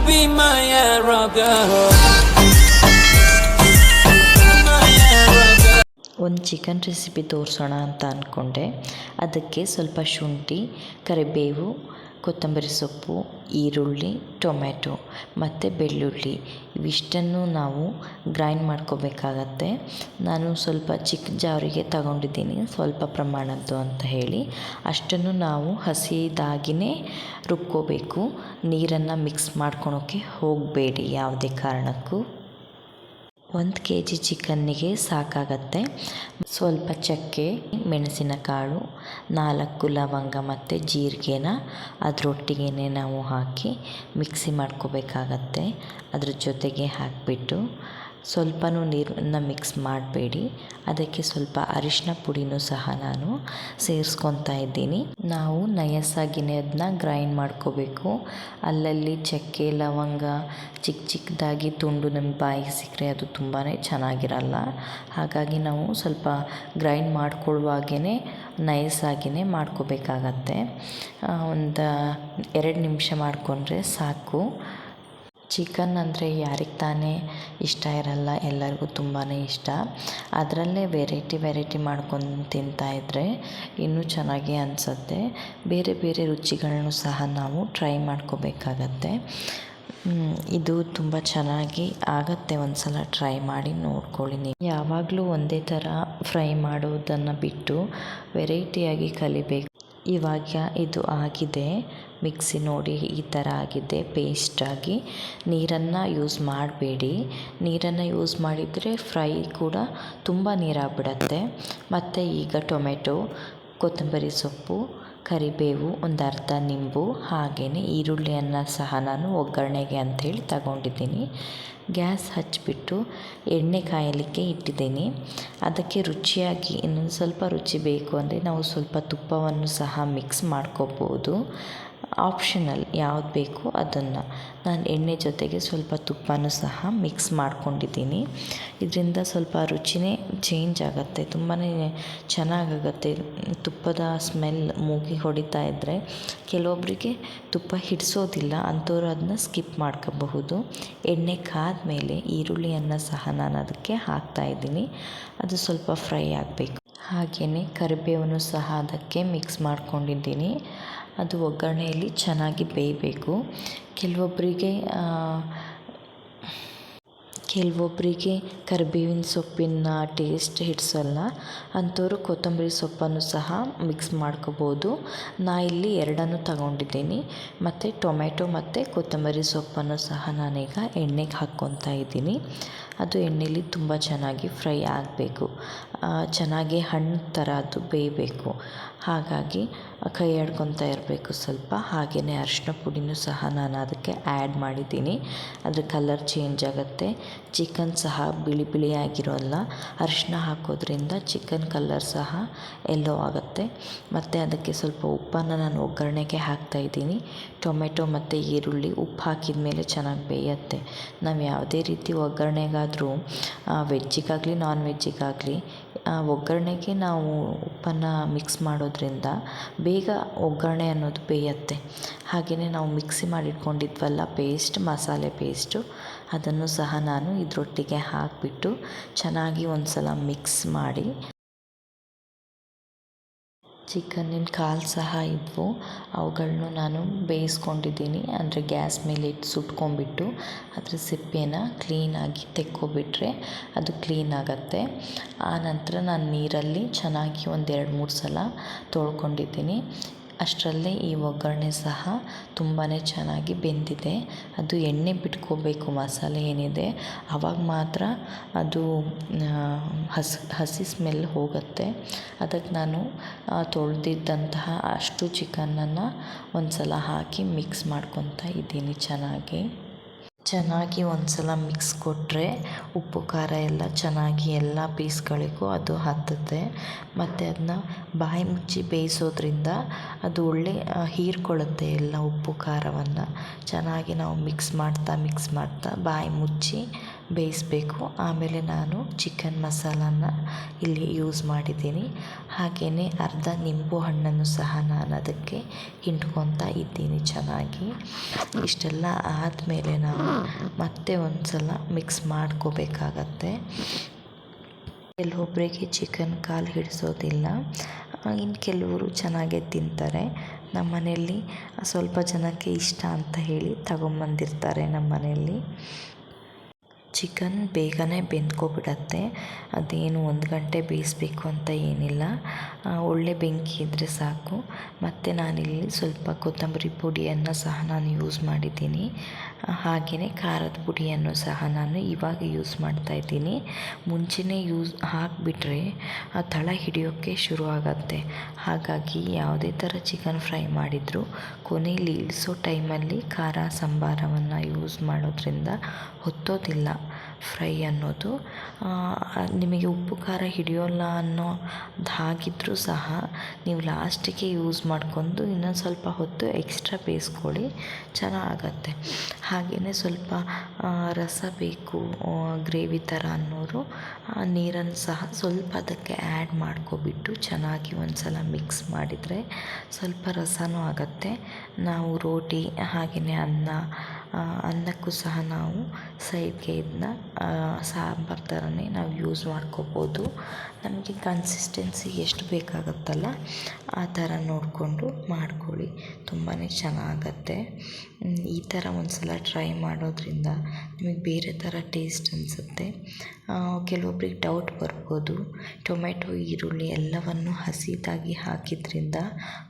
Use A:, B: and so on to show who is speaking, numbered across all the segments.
A: be my Arab.
B: ಒಂದು chicken recipe ತೋರಿಸೋಣ ಅಂತ ಅಂದ್ಕೊಂಡೆ. ಅದಕ್ಕೆ ಸ್ವಲ್ಪ ಶುಂಠಿ, ಕರಿಬೇವು, ಕೊತ್ತಂಬರಿ ಸೊಪ್ಪು, ಈರುಳ್ಳಿ, ಟೊಮೆಟೊ ಮತ್ತು ಬೆಳ್ಳುಳ್ಳಿ ಇವಿಷ್ಟನ್ನು ನಾವು ಗ್ರೈಂಡ್ ಮಾಡ್ಕೋಬೇಕಾಗತ್ತೆ. ನಾನು ಸ್ವಲ್ಪ ಚಿಕ್ಕ ಜಾರಿಗೆ ತಗೊಂಡಿದ್ದೀನಿ, ಸ್ವಲ್ಪ ಪ್ರಮಾಣದ್ದು ಅಂತ ಹೇಳಿ. ಅಷ್ಟನ್ನು ನಾವು ಹಸಿದಾಗಿಯೇ ರುಬ್ಕೋಬೇಕು. ನೀರನ್ನು ಮಿಕ್ಸ್ ಮಾಡ್ಕೊಳೋಕ್ಕೆ ಹೋಗಬೇಡಿ ಯಾವುದೇ ಕಾರಣಕ್ಕೂ. 1 kg ಚಿಕನ್ನಿಗೆ ಸಾಕಾಗತ್ತೆ. ಸ್ವಲ್ಪ ಚಕ್ಕೆ, ಮೆಣಸಿನಕಾಳು, 4 ಲವಂಗ ಮತ್ತು ಜೀರಿಗೆನ ಅದರೊಟ್ಟಿಗೆ ನಾವು ಹಾಕಿ ಮಿಕ್ಸಿ ಮಾಡ್ಕೋಬೇಕಾಗತ್ತೆ. ಅದ್ರ ಜೊತೆಗೆ ಹಾಕಿಬಿಟ್ಟು ಸ್ವಲ್ಪನೂ ನೀರನ್ನು ಮಿಕ್ಸ್ ಮಾಡಬೇಡಿ. ಅದಕ್ಕೆ ಸ್ವಲ್ಪ ಅರಿಶಿನ ಪುಡಿನೂ ಸಹ ನಾನು ಸೇರಿಸ್ಕೊತಾ ಇದ್ದೀನಿ. ನಾವು ನಯಸ್ಸಾಗಿಯೇ ಅದನ್ನ ಗ್ರೈಂಡ್ ಮಾಡ್ಕೋಬೇಕು. ಅಲ್ಲಲ್ಲಿ ಚಕ್ಕೆ, ಲವಂಗ ಚಿಕ್ಕದಾಗಿ ತುಂಡು ನಮ್ಗೆ ಬಾಯಿಗೆ ಸಿಕ್ಕರೆ ಅದು ತುಂಬಾ ಚೆನ್ನಾಗಿರಲ್ಲ. ಹಾಗಾಗಿ ನಾವು ಸ್ವಲ್ಪ ಗ್ರೈಂಡ್ ಮಾಡ್ಕೊಳ್ಳುವಾಗೇ ನಯಸ್ಸಾಗಿಯೇ ಮಾಡ್ಕೋಬೇಕಾಗತ್ತೆ. ಒಂದು 2 ನಿಮಿಷ ಮಾಡಿಕೊಂಡ್ರೆ ಸಾಕು. ಚಿಕನ್ ಅಂದರೆ ಯಾರಿಗೆ ತಾನೇ ಇಷ್ಟ ಇರಲ್ಲ, ಎಲ್ಲರಿಗೂ ತುಂಬಾ ಇಷ್ಟ. ಅದರಲ್ಲೇ ವೆರೈಟಿ ಮಾಡ್ಕೊಂಡು ತಿಂತಾಯಿದ್ರೆ ಇನ್ನೂ ಚೆನ್ನಾಗಿ ಅನಿಸುತ್ತೆ. ಬೇರೆ ಬೇರೆ ರುಚಿಗಳನ್ನು ಸಹ ನಾವು ಟ್ರೈ ಮಾಡ್ಕೋಬೇಕಾಗತ್ತೆ. ಇದು ತುಂಬ ಚೆನ್ನಾಗಿ ಆಗುತ್ತೆ. ಒಂದು ಸಲ ಟ್ರೈ ಮಾಡಿ ನೋಡ್ಕೊಳ್ಳಿ. ನೀವು ಯಾವಾಗಲೂ ಒಂದೇ ಥರ ಫ್ರೈ ಮಾಡೋದನ್ನು ಬಿಟ್ಟು ವೆರೈಟಿಯಾಗಿ ಕಲಿಬೇಕು. ಇವಾಗ ಇದು ಆಗಿದೆ, ಮಿಕ್ಸಿ ನೋಡಿ ಈ ಥರ ಆಗಿದೆ ಪೇಸ್ಟಾಗಿ. ನೀರನ್ನು ಯೂಸ್ ಮಾಡಬೇಡಿ. ನೀರನ್ನು ಯೂಸ್ ಮಾಡಿದರೆ ಫ್ರೈ ಕೂಡ ತುಂಬ ನೀರಾಗಿಬಿಡತ್ತೆ. ಮತ್ತು ಈಗ ಟೊಮೆಟೊ, ಕೊತ್ತಂಬರಿ ಸೊಪ್ಪು, ಕರಿಬೇವು, ಒಂದು ಅರ್ಧ ನಿಂಬು, ಹಾಗೆಯೇ ಈರುಳ್ಳಿಯನ್ನು ಸಹ ನಾನು ಒಗ್ಗರಣೆಗೆ ಅಂಥೇಳಿ ತಗೊಂಡಿದ್ದೀನಿ. ಗ್ಯಾಸ್ ಹಚ್ಚಿಬಿಟ್ಟು ಎಣ್ಣೆ ಕಾಯಲಿಕ್ಕೆ ಇಟ್ಟಿದ್ದೀನಿ. ಅದಕ್ಕೆ ರುಚಿಯಾಗಿ ಇನ್ನೊಂದು ಸ್ವಲ್ಪ ರುಚಿ ಬೇಕು ಅಂದರೆ ನಾವು ಸ್ವಲ್ಪ ತುಪ್ಪವನ್ನು ಸಹ ಮಿಕ್ಸ್ ಮಾಡ್ಕೋಬೋದು. ಆಪ್ಷನಲ್, ಯಾವ್ದು ಬೇಕು ಅದನ್ನು. ನಾನು ಎಣ್ಣೆ ಜೊತೆಗೆ ಸ್ವಲ್ಪ ತುಪ್ಪನೂ ಸಹ ಮಿಕ್ಸ್ ಮಾಡ್ಕೊಂಡಿದ್ದೀನಿ. ಇದರಿಂದ ಸ್ವಲ್ಪ ರುಚಿನೇ ಚೇಂಜ್ ಆಗುತ್ತೆ, ತುಂಬಾ ಚೆನ್ನಾಗಾಗುತ್ತೆ. ತುಪ್ಪದ ಸ್ಮೆಲ್ ಮೂಗಿಗೆ ಹೊಡಿತಾ ಇದ್ದರೆ ಕೆಲವೊಬ್ಬರಿಗೆ ತುಪ್ಪ ಹಿಡಿಸೋದಿಲ್ಲ, ಅಂಥವ್ರು ಅದನ್ನ ಸ್ಕಿಪ್ ಮಾಡ್ಕೋಬಹುದು. ಎಣ್ಣೆ ಕಾದ್ಮೇಲೆ ಈರುಳ್ಳಿಯನ್ನು ಸಹ ನಾನು ಅದಕ್ಕೆ ಹಾಕ್ತಾಯಿದ್ದೀನಿ. ಅದು ಸ್ವಲ್ಪ ಫ್ರೈ ಆಗಬೇಕು. ಹಾಗೆಯೇ ಕರಿಬೇವನ್ನು ಸಹ ಅದಕ್ಕೆ ಮಿಕ್ಸ್ ಮಾಡ್ಕೊಂಡಿದ್ದೀನಿ. ಅದು ಒಗ್ಗರಣೆಯಲ್ಲಿ ಚೆನ್ನಾಗಿ ಬೇಯಬೇಕು. ಕೆಲವೊಬ್ಬರಿಗೆ ಕರಿಬೇವಿನ ಸೊಪ್ಪಿನ ಟೇಸ್ಟ್ ಹಿಡಿಸಲ್ಲ, ಅಂಥವ್ರು ಕೊತ್ತಂಬರಿ ಸೊಪ್ಪನ್ನು ಸಹ ಮಿಕ್ಸ್ ಮಾಡ್ಕೋಬೋದು. ಇಲ್ಲಿ 2 ತಗೊಂಡಿದ್ದೀನಿ. ಮತ್ತು ಟೊಮೆಟೊ ಮತ್ತು ಕೊತ್ತಂಬರಿ ಸೊಪ್ಪನ್ನು ಸಹ ನಾನೀಗ ಎಣ್ಣೆಗೆ ಹಾಕ್ಕೊತಾ ಇದ್ದೀನಿ. ಅದು ಎಣ್ಣೆಲಿ ತುಂಬ ಚೆನ್ನಾಗಿ ಫ್ರೈ ಆಗಬೇಕು. ಚೆನ್ನಾಗಿ ಹಣ್ಣು ಥರ ಅದು ಬೇಯಬೇಕು. ಹಾಗಾಗಿ ಕೈ ಆಡ್ಕೊತಾ ಇರಬೇಕು ಸ್ವಲ್ಪ. ಹಾಗೆಯೇ ಅರಿಶಿನ ಪುಡಿನೂ ಸಹ ನಾನು ಅದಕ್ಕೆ ಆ್ಯಡ್ ಮಾಡಿದ್ದೀನಿ. ಅದ್ರ ಕಲರ್ ಚೇಂಜ್ ಆಗುತ್ತೆ. ಚಿಕನ್ ಸಹ ಬಿಳಿ ಆಗಿರೋಲ್ಲ. ಅರಿಶಿನ ಹಾಕೋದ್ರಿಂದ ಚಿಕನ್ ಕಲರ್ ಸಹ ಎಲ್ಲೋ ಆಗುತ್ತೆ. ಮತ್ತು ಅದಕ್ಕೆ ಸ್ವಲ್ಪ ಉಪ್ಪನ್ನು ನಾನು ಒಗ್ಗರಣೆಗೆ ಹಾಕ್ತಾಯಿದ್ದೀನಿ. ಟೊಮೆಟೊ ಮತ್ತು ಈರುಳ್ಳಿ ಉಪ್ಪು ಹಾಕಿದ ಮೇಲೆ ಚೆನ್ನಾಗಿ ಬೇಯುತ್ತೆ. ನಾವು ಯಾವುದೇ ರೀತಿ ಒಗ್ಗರಣೆಗಾದರೂ ವೆಜ್ಜಿಗಾಗಲಿ ನಾನ್ ವೆಜ್ಜಿಗಾಗಲಿ ಒಗ್ಗರಣೆಗೆ ನಾವು ಉಪ್ಪನ್ನು ಮಿಕ್ಸ್ ಮಾಡೋದ್ರಿಂದ ಬೇಗ ಒಗ್ಗರಣೆ ಅನ್ನೋದು ಬೇಯುತ್ತೆ. ಹಾಗೆಯೇ ನಾವು ಮಿಕ್ಸಿ ಮಾಡಿಟ್ಕೊಂಡಿದ್ವಲ್ಲ ಪೇಸ್ಟ್, ಮಸಾಲೆ ಪೇಸ್ಟು, ಅದನ್ನು ಸಹ ನಾನು ಇದರೊಟ್ಟಿಗೆ ಹಾಕಿಬಿಟ್ಟು ಚೆನ್ನಾಗಿ ಒಂದು ಸಲ ಮಿಕ್ಸ್ ಮಾಡಿ. ಚಿಕನ್ನಿನ ಕಾಲು ಸಹ ಇದ್ವು, ಅವುಗಳನ್ನು ನಾನು ಬೇಯಿಸ್ಕೊಂಡಿದ್ದೀನಿ. ಅಂದರೆ ಗ್ಯಾಸ್ ಮೇಲೆ ಇಟ್ಟು ಸುಟ್ಕೊಂಡ್ಬಿಟ್ಟು ಅದ್ರ ಸಿಪ್ಪೆನ ಕ್ಲೀನಾಗಿ ತೆಕ್ಕೊಬಿಟ್ರೆ ಅದು ಕ್ಲೀನ್ ಆಗುತ್ತೆ. ಆನಂತರ ನಾನು ನೀರಲ್ಲಿ ಚೆನ್ನಾಗಿ ಒಂದು 2-3 ಸಲ ತೊಳ್ಕೊಂಡಿದ್ದೀನಿ. ಅಷ್ಟರಲ್ಲೇ ಈ ಒಗ್ಗರಣೆ ಸಹ ತುಂಬಾ ಚೆನ್ನಾಗಿ ಬೆಂದಿದೆ. ಅದು ಎಣ್ಣೆ ಬಿಟ್ಕೋಬೇಕು ಮಸಾಲೆ ಏನಿದೆ, ಆವಾಗ ಮಾತ್ರ ಅದು ಹಸಿ ಸ್ಮೆಲ್ ಹೋಗುತ್ತೆ. ಅದಕ್ಕೆ ನಾನು ತೊಳೆದಿದ್ದಂತಹ ಅಷ್ಟು ಚಿಕನನ್ನು ಒಂದು ಸಲ ಹಾಕಿ ಮಿಕ್ಸ್ ಮಾಡ್ಕೊತಾ ಇದ್ದೀನಿ. ಚೆನ್ನಾಗಿ ಒಂದು ಸಲ ಮಿಕ್ಸ್ ಕೊಟ್ಟರೆ ಉಪ್ಪು ಖಾರ ಎಲ್ಲ ಚೆನ್ನಾಗಿ ಎಲ್ಲ ಪೀಸ್ಗಳಿಗೂ ಅದು ಹತ್ತುತ್ತೆ. ಮತ್ತು ಅದನ್ನ ಬಾಯಿ ಮುಚ್ಚಿ ಬೇಯಿಸೋದ್ರಿಂದ ಅದು ಒಳ್ಳೆ ಹೀರ್ಕೊಳ್ಳುತ್ತೆ ಎಲ್ಲ ಉಪ್ಪು ಖಾರವನ್ನು. ಚೆನ್ನಾಗಿ ನಾವು ಮಿಕ್ಸ್ ಮಾಡ್ತಾ ಬಾಯಿ ಮುಚ್ಚಿ ಬೇಯಿಸಬೇಕು. ಆಮೇಲೆ ನಾನು ಚಿಕನ್ ಮಸಾಲಾನ ಇಲ್ಲಿ ಯೂಸ್ ಮಾಡಿದ್ದೀನಿ. ಹಾಗೆಯೇ ಅರ್ಧ ನಿಂಬು ಹಣ್ಣನ್ನು ಸಹ ನಾನು ಅದಕ್ಕೆ ಹಿಂಡ್ಕೊತಾ ಇದ್ದೀನಿ ಚೆನ್ನಾಗಿ. ಇಷ್ಟೆಲ್ಲ ಆದಮೇಲೆ ನಾವು ಮತ್ತೆ ಒಂದು ಸಲ ಮಿಕ್ಸ್ ಮಾಡ್ಕೋಬೇಕಾಗತ್ತೆ. ಕೆಲವೊಬ್ಬರಿಗೆ ಚಿಕನ್ ಕಾಲು ಹಿಡಿಸೋದಿಲ್ಲ, ಇನ್ನು ಕೆಲವರು ಚೆನ್ನಾಗೇ ತಿಂತಾರೆ. ನಮ್ಮ ಮನೆಯಲ್ಲಿ ಸ್ವಲ್ಪ ಜನಕ್ಕೆ ಇಷ್ಟ ಅಂತ ಹೇಳಿ ತಗೊಂಬಂದಿರ್ತಾರೆ. ನಮ್ಮ ಮನೆಯಲ್ಲಿ ಚಿಕನ್ ಬೇಗನೆ ಬೆಂದ್ಕೊಬಿಡತ್ತೆ. ಅದೇನು 1 ಗಂಟೆ ಬೇಯಿಸಬೇಕು ಅಂತ ಏನಿಲ್ಲ, ಒಳ್ಳೆ ಬೆಂಕಿ ಇದ್ದರೆ ಸಾಕು. ಮತ್ತು ನಾನಿಲ್ಲಿ ಸ್ವಲ್ಪ ಕೊತ್ತಂಬರಿ ಪುಡಿಯನ್ನು ಸಹ ನಾನು ಯೂಸ್ ಮಾಡಿದ್ದೀನಿ. ಹಾಗೆಯೇ ಖಾರದ ಪುಡಿಯನ್ನು ಸಹ ನಾನು ಇವಾಗ ಯೂಸ್ ಮಾಡ್ತಾಯಿದ್ದೀನಿ. ಮುಂಚೆನೇ ಹಾಕಿಬಿಟ್ರೆ ತಳ ಹಿಡಿಯೋಕ್ಕೆ ಶುರು ಆಗುತ್ತೆ. ಹಾಗಾಗಿ ಯಾವುದೇ ಥರ ಚಿಕನ್ ಫ್ರೈ ಮಾಡಿದರೂ ಕೊನೆಯಲ್ಲಿ ಇಳಿಸೋ ಟೈಮಲ್ಲಿ ಖಾರ ಸಂಬಾರವನ್ನು ಯೂಸ್ ಮಾಡೋದ್ರಿಂದ ಹೊತ್ತೋದಿಲ್ಲ ಫ್ರೈ ಅನ್ನೋದು. ನಿಮಗೆ ಉಪ್ಪು ಖಾರ ಹಿಡಿಯೋಲ್ಲ ಹಾಗಿದ್ದರೂ ಸಹ ನೀವು ಲಾಸ್ಟಿಗೆ ಯೂಸ್ ಮಾಡ್ಕೊಂಡು ಇನ್ನೊಂದು ಸ್ವಲ್ಪ ಹೊತ್ತು ಎಕ್ಸ್ಟ್ರಾ ಬೇಯಿಸ್ಕೊಳ್ಳಿ, ಚೆನ್ನಾಗತ್ತೆ. ಹಾಗೆಯೇ ಸ್ವಲ್ಪ ರಸ ಬೇಕು, ಗ್ರೇವಿ ಥರ ಅನ್ನೋರು ನೀರನ್ನು ಸಹ ಸ್ವಲ್ಪ ಅದಕ್ಕೆ ಆ್ಯಡ್ ಮಾಡ್ಕೊಬಿಟ್ಟು ಚೆನ್ನಾಗಿ ಒಂದು ಸಲ ಮಿಕ್ಸ್ ಮಾಡಿದರೆ ಸ್ವಲ್ಪ ರಸನೂ ಆಗುತ್ತೆ. ನಾವು ರೋಟಿ ಹಾಗೆಯೇ ಅನ್ನಕ್ಕೂ ಸಹ ನಾವು ಸೈಡ್ಗೆ ಇದನ್ನ ಸಾಂಬಾರು ಥರನೇ ನಾವು ಯೂಸ್ ಮಾಡ್ಕೋಬೋದು. ನಮಗೆ ಕನ್ಸಿಸ್ಟೆನ್ಸಿ ಎಷ್ಟು ಬೇಕಾಗುತ್ತಲ್ಲ ಆ ಥರ ನೋಡಿಕೊಂಡು ಮಾಡ್ಕೊಳ್ಳಿ, ತುಂಬಾ ಚೆನ್ನಾಗತ್ತೆ. ಈ ಥರ ಒಂದು ಸಲ ಟ್ರೈ ಮಾಡೋದ್ರಿಂದ ನಿಮಗೆ ಬೇರೆ ಥರ ಟೇಸ್ಟ್ ಅನಿಸುತ್ತೆ. ಕೆಲವೊಬ್ರಿಗೆ ಡೌಟ್ ಬರ್ಬೋದು, ಟೊಮೆಟೊ ಈರುಳ್ಳಿ ಎಲ್ಲವನ್ನು ಹಸಿದಾಗಿ ಹಾಕಿದ್ರಿಂದ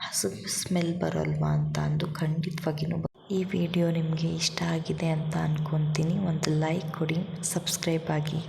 B: ಹಸಿದು ಸ್ಮೆಲ್ ಬರೋಲ್ವಾ ಅಂತ ಅಂದು. ಖಂಡಿತವಾಗಿಯೂ ಈ ವಿಡಿಯೋ ನಿಮಗೆ ಇಷ್ಟ ಆಗಿದೆ ಅಂತ ಅಂದ್ಕೊತೀನಿ. ಒಂದು ಲೈಕ್ ಕೊಡಿ, ಸಬ್ಸ್ಕ್ರೈಬ್ ಆಗಿ.